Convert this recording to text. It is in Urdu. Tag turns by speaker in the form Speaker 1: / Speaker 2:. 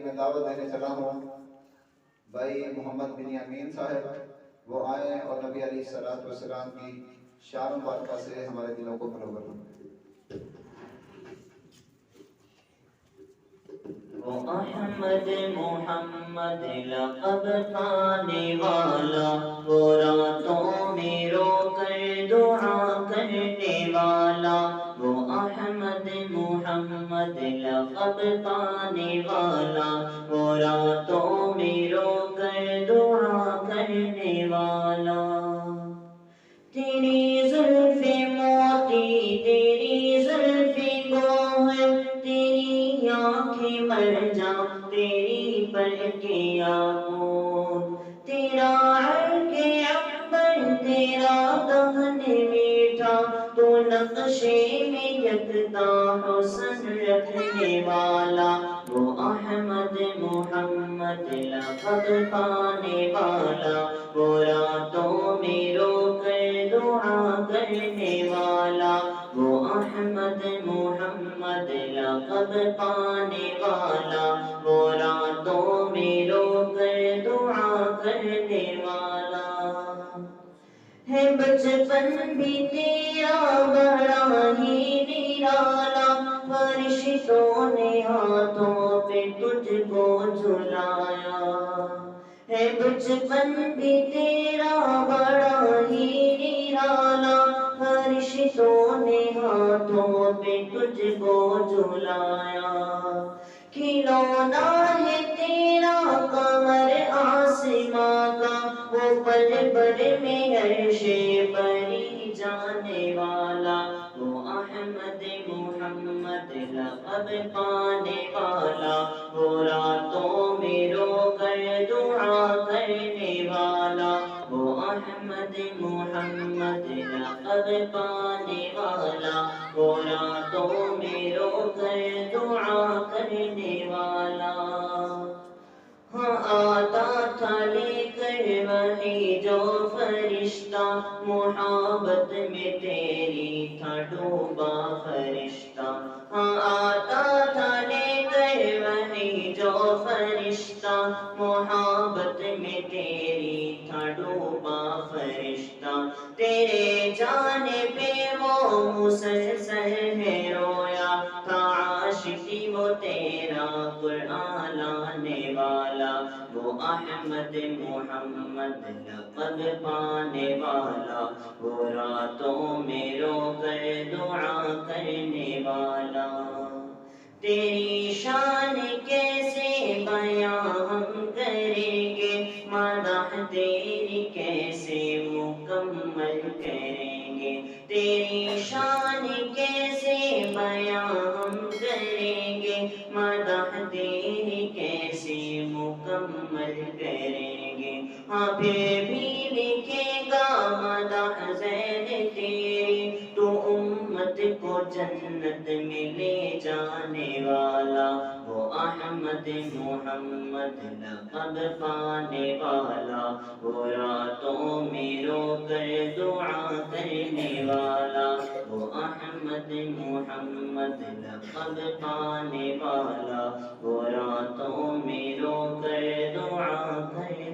Speaker 1: میں دعوت دینے چلا ہوں بھائی محمد بنیامین صاحب، وہ آئیں اور نبی علیہ الصلوۃ والسلام کی شان و برکت سے ہمارے دلوں کو پرور کریں۔
Speaker 2: وہ احمد محمد لقب پانے والا، وہ راتوں میں رو کر دعا کرنے والا، وہ احمد محمد لقب پانے والا، وہ راتوں میں رو کر دعا کرنے والا۔ تیری زلف موتی تیری زلف گوہر، تیری آنکھیں مرجان تیری پلکیں یاقوت، تیرا عرق عنبر تیرا دہن میٹھا، تو نقشے میں یکتا حسن رکھنے والا، وہ احمد محمد لقب پانے والا، وہ راتوں میں رو کر دعا کرنے والا، وہ احمد محمد لقب پانے والا، وہ راتوں میں رو کر دعا کرنے والا۔ ہے بچپن بھی تیرا بڑا ہی نرالا، فرشتوں نے ہاتھوں پہ تجھ کو جھلایا۔ ہے بچپن بھی تیرا بڑا ہی نرالا، فرشتوں نے ہاتھوں پہ تجھ کو جھلایا۔ کھلونا ہے تیرا قمر آسماں کا، وہ پل بھر میں عرش بری جانے والا، وہ احمد محمد لقب پانے والا، وہ راتوں میں رو کر دعا کرنے والا، وہ احمد محمد لقب پانے والا، وہ راتوں میں رو کر دعا کرنے والا۔ ہاں آتا تھا لے کر وہی جو فرشتہ، محبت میں تیری تھا ڈوبا فرشتہ۔ ہاں آتا تھا لے کر وہی جو فرشتہ، محبت میں تیری تھا ڈوبا فرشتہ، تیرے جانے پہ وہ مسلسل ہے رویا تھا، عاشقی وہ تیرا قرآن لانے والا، وہ احمد محمد لقب پانے والا، وہ راتوں میں رو کر دعا کرنے والا۔ تیری شان کیسے بیاں ہم کریں گے، مدح تیری کیسے مکمل کریں گے، تیری شان کیسے بیاں ہم کریں گے، مدح تیری کیسے مکمل کریں گے۔ ہاں پھر بھی لکھے گا مدح زین تیری، تو امت کو جنت میں لے جانے والا، وہ احمد محمد لقب پانے والا، وہ راتوں میں رو کر دعا کرنے والا، وہ احمد محمد لقب پانے والا، وہ راتوں میں رو کر دعا کرنے